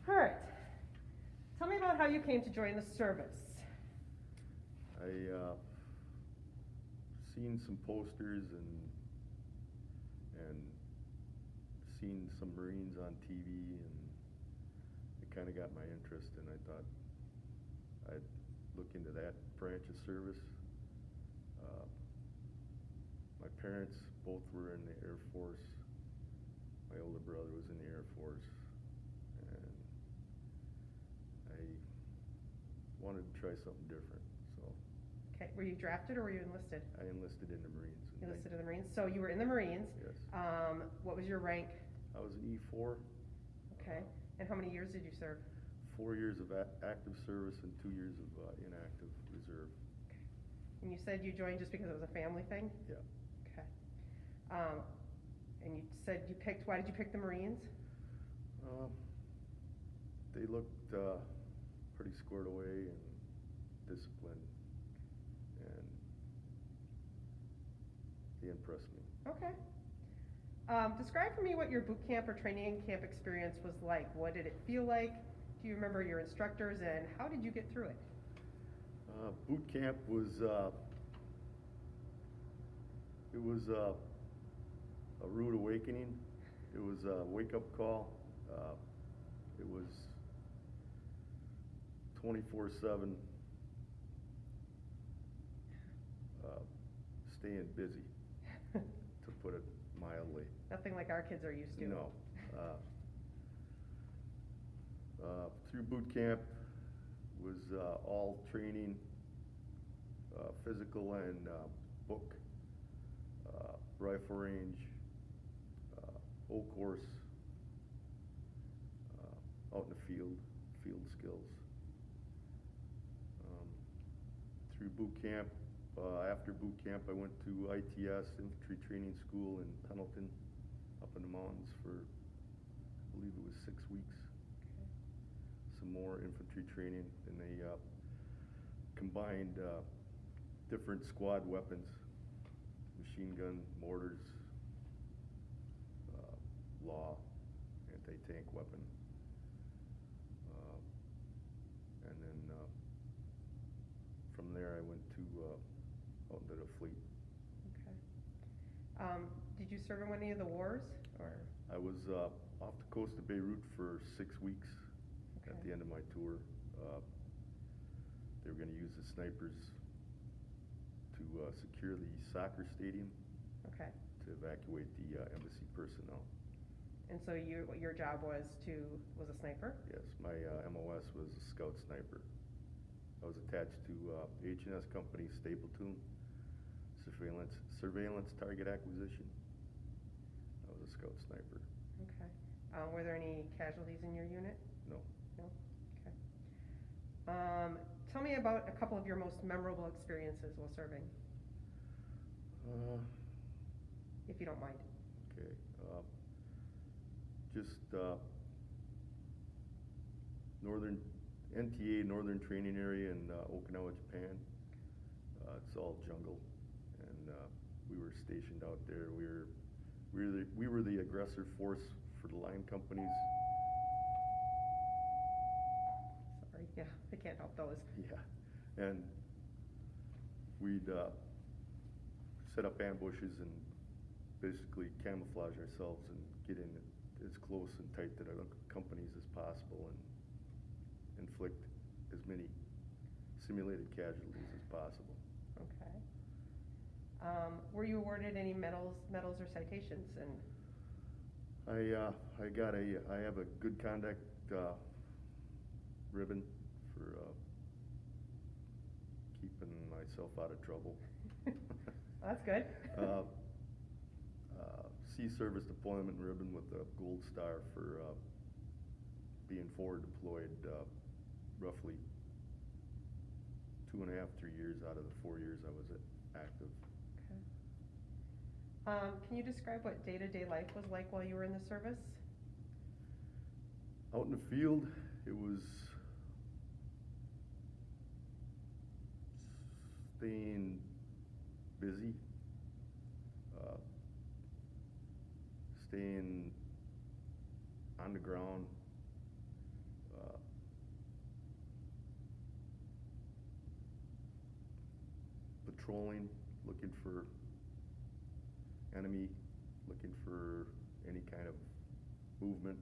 All right. Tell me about how you came to join the service. I seen some posters and seen some Marines on TV, and it kind of got my interest, and I thought I'd look into that branch of service. Uh, my parents both were in the Air Force. My older brother was in the Air Force, and I wanted to try something different, so Okay, were you drafted or were you enlisted? I enlisted in the Marines. You enlisted in the Marines. So you were in the Marines. Yes. What was your rank? I was an E4. Okay. And how many years did you serve? 4 years of active service and 2 years of inactive reserve. And you said you joined just because it was a family thing? Yeah. Okay. And you said why did you pick the Marines? They looked pretty squared away and disciplined, and they impressed me. Okay. Describe for me what your boot camp or training camp experience was like. What did it feel like? Do you remember your instructors, and how did you get through it? Boot camp was a rude awakening. It was a wake-up call. It was 24/7 staying busy, to put it mildly. Nothing like our kids are used to. No. Through boot camp was all training, physical and book, rifle range, whole course, out in the field skills. Through boot camp, after boot camp, I went to ITS, Infantry Training School in Pendleton, up in the mountains for, I believe it was 6 weeks. Some more infantry training, and they combined different squad weapons, machine gun, mortars, law, anti-tank weapon, and then from there I went to out into the fleet. Okay. Did you serve in any of the wars, or? I was off the coast of Beirut for 6 weeks. Okay. At the end of my tour. They were going to use the snipers to secure the soccer stadium. Okay. To evacuate the embassy personnel. And so your job was a sniper? Yes, my MOS was a scout sniper. I was attached to H&S Company Stapleton, surveillance target acquisition. I was a scout sniper. Okay. Were there any casualties in your unit? No. No? Okay. Tell me about a couple of your most memorable experiences while serving, if you don't mind. Okay. Just northern NTA, Northern Training Area in Okinawa, Japan. It's all jungle, and we were stationed out there. We were the aggressor force for the line companies. Sorry, yeah, I can't help those. Yeah, and we'd set up ambushes and basically camouflage ourselves and get in as close and tight to the companies as possible and inflict as many simulated casualties as possible. Okay. Were you awarded any medals or citations? And I have a good conduct ribbon for keeping myself out of trouble. that's good. Sea Service Deployment ribbon with a gold star for being forward deployed roughly 2.5, 3 years out of the 4 years I was active. Okay. Can you describe what day-to-day life was like while you were in the service? Out in the field, it was staying busy, staying on the ground, patrolling, looking for enemy, looking for any kind of movement,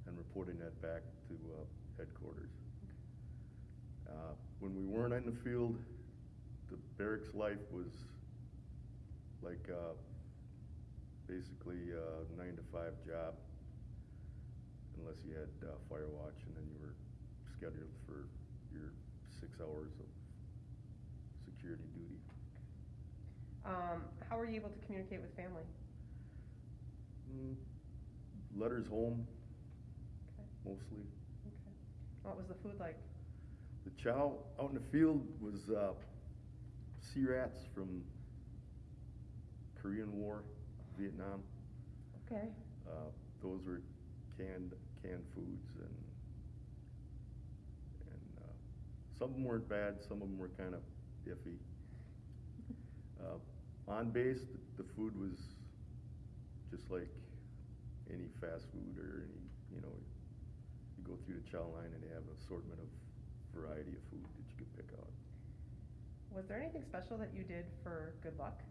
and reporting that back to headquarters. When we weren't in the field, the barracks life was like basically a 9-to-5 job, unless you had fire watch, and then you were scheduled for your 6 hours of security duty. How were you able to communicate with family? Letters home, Okay. mostly. Okay. What was the food like? The chow out in the field was sea rats from Korean War, Vietnam. Okay. Those were canned foods, and some of them weren't bad, some of them were kind of iffy. On base, the food was just like any fast food or any, you go through the chow line and they have an assortment of variety of food that you could pick out. Was there anything special that you did for good luck?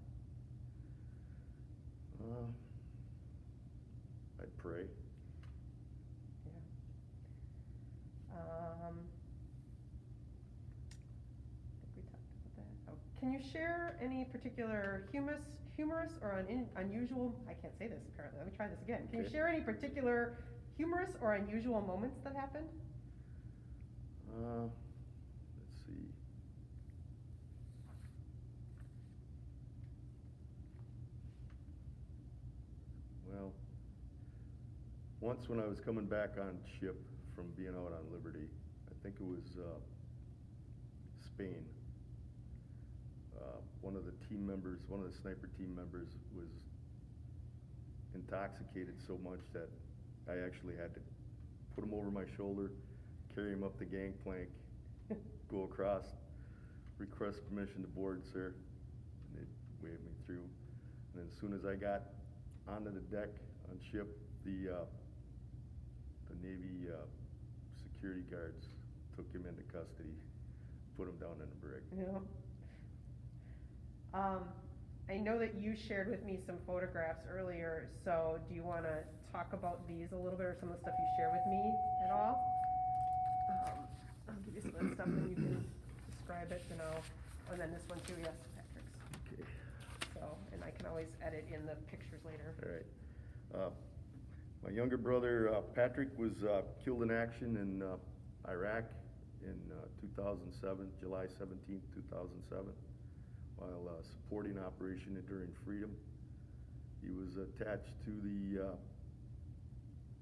I'd pray. Yeah. I think we talked about that. Oh, can you share any particular humorous or unusual, I can't say this apparently, let me try this again. Can you Okay. share any particular humorous or unusual moments that happened? Let's see. Well, once when I was coming back on ship from being out on Liberty, I think it was Spain. One of the team members, one of the sniper team members, was intoxicated so much that I actually had to put him over my shoulder, carry him up the gangplank, go across, request permission to board, sir, and they waved me through. And then as soon as I got onto the deck on ship, the Navy security guards took him into custody, put him down in the brig. Yeah. I know that you shared with me some photographs earlier, so do you want to talk about these a little bit, or some of the stuff you shared with me at all? I'll give you some of the stuff and you can describe it, and then this one too, yes, Patrick's. Okay. So, and I can always edit in the pictures later. All right. My younger brother, Patrick, was killed in action in Iraq in 2007, July 17th, 2007, while supporting Operation Enduring Freedom. He was attached to the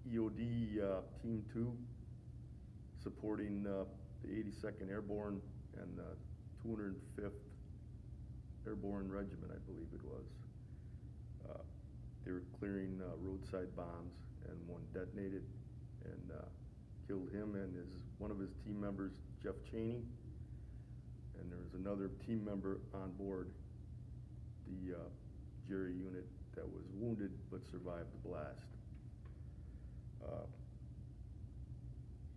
EOD Team 2, supporting the 82nd Airborne and 205th Airborne Regiment, I believe it was. They were clearing roadside bombs, and one detonated and killed him and one of his team members, Jeff Cheney. And there was another team member on board the Jerry unit that was wounded but survived the blast.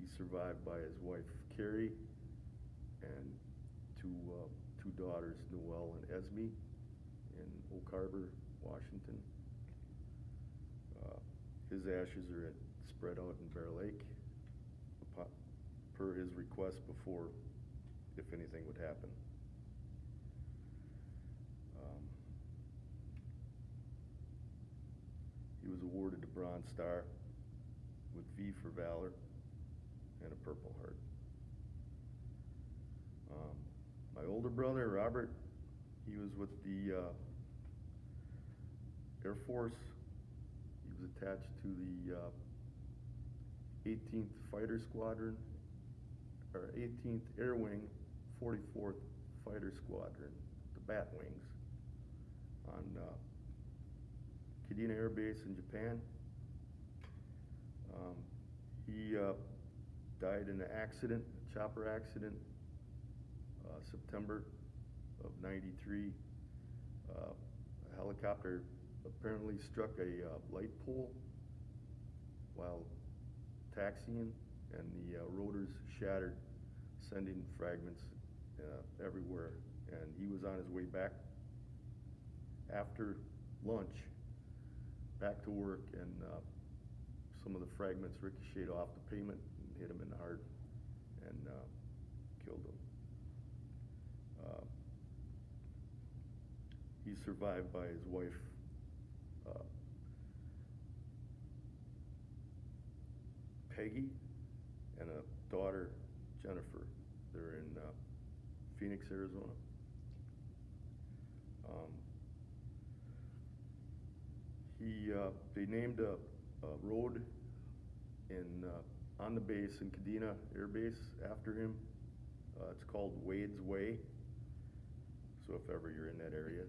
He survived by his wife, Carrie, and two daughters, Noelle and Esme, in Oak Harbor, Washington. His ashes are spread out in Bear Lake, per his request before, if anything would happen. He was awarded the Bronze Star with V for Valor and a Purple Heart. My older brother, Robert, he was with the Air Force. He was attached to the 18th Fighter Squadron, or 18th Air Wing, 44th Fighter Squadron, the Bat Wings, on Kadena Air Base in Japan. He died in an accident, a chopper accident, September of '93. A helicopter apparently struck a light pole while taxiing, and the rotors shattered, sending fragments everywhere and he was on his way back after lunch, back to work, and some of the fragments ricocheted off the pavement and hit him in the heart and killed him. He's survived by his wife, Peggy, and a daughter, Jennifer. They're in Phoenix, Arizona. They named a road on the base in Kadena Air Base after him. It's called Wade's Way. So if ever you're in that area.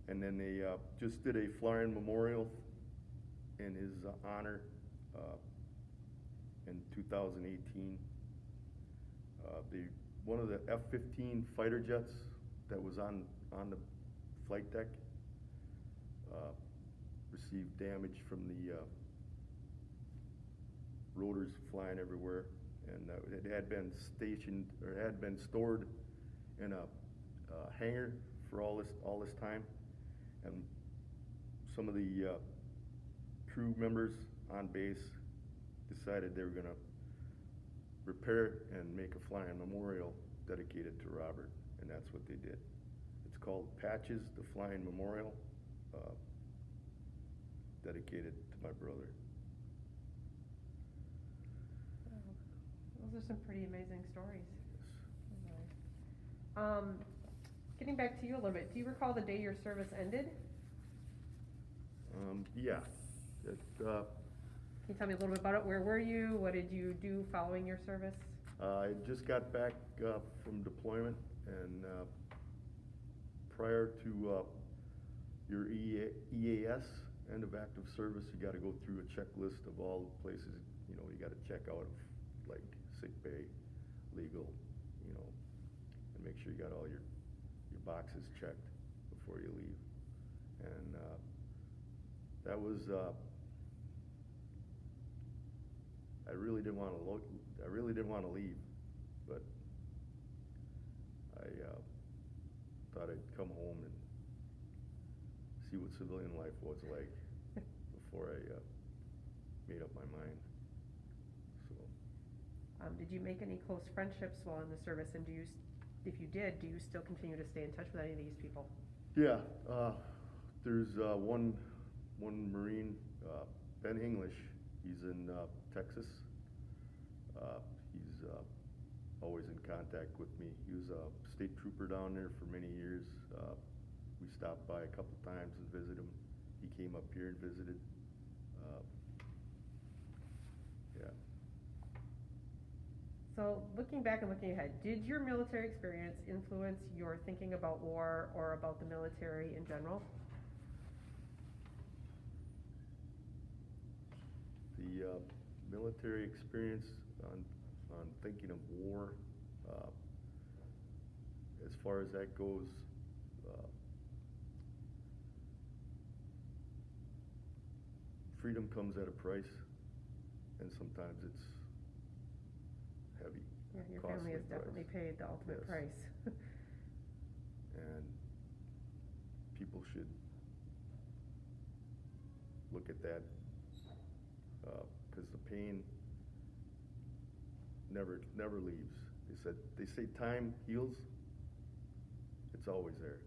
And then they just did a flying memorial in his honor in 2018. One of the F-15 fighter jets that was on the flight deck received damage from the rotors flying everywhere, and it had been stationed, or had been stored in a hangar for all this time, and some of the crew members on base decided they were going to repair and make a flying memorial dedicated to Robert, and that's what they did. It's called Patches, the Flying Memorial, dedicated to my brother. Wow. Those are some pretty amazing stories. Yes. Getting back to you a little bit, do you recall the day your service ended? Yeah. Can you tell me a little bit about it? Where were you? What did you do following your service? I just got back from deployment, and prior to your EAS, end of active service, you got to go through a checklist of all the places, you got to check out, like sick bay, legal, and make sure you got all your boxes checked before you leave. And that was, I really didn't want to leave, but I thought I'd come home and see what civilian life was like before I made up my mind. So. Did you make any close friendships while in the service, and if you did, do you still continue to stay in touch with any of these people? Yeah, there's one Marine, Ben English. He's in Texas. He's always in contact with me. He was a state trooper down there for many years. We stopped by a couple times and visited him. He came up here and visited. Yeah. So looking back and looking ahead, did your military experience influence your thinking about war or about the military in general? The military experience on thinking of war, as far as that goes, freedom comes at a price, and sometimes it's heavy. Yeah, your costly family has price. definitely paid the ultimate Yes. price. And people should look at that, because the pain never leaves. They say time heals. It's always there.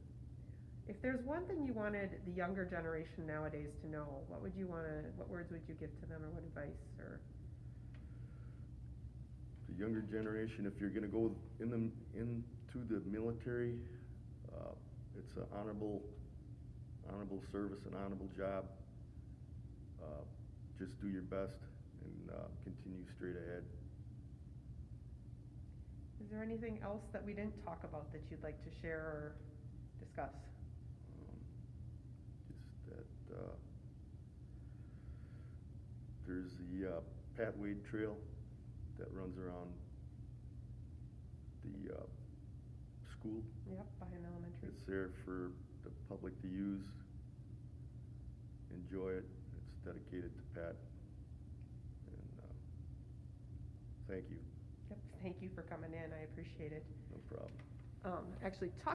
If there's one thing you wanted the younger generation nowadays to know, what words would you give to them, or what advice, or? The younger generation, if you're going to go into the military, it's an honorable service, an honorable job. Just do your best and continue straight ahead. Is there anything else that we didn't talk about that you'd like to share or discuss? Just that there's the Pat Wade Trail that runs around the school. Yep, behind elementary. It's there for the public to use. Enjoy it. It's dedicated to Pat. And thank you. Yep, thank you for coming in, I appreciate it. No problem. Actually,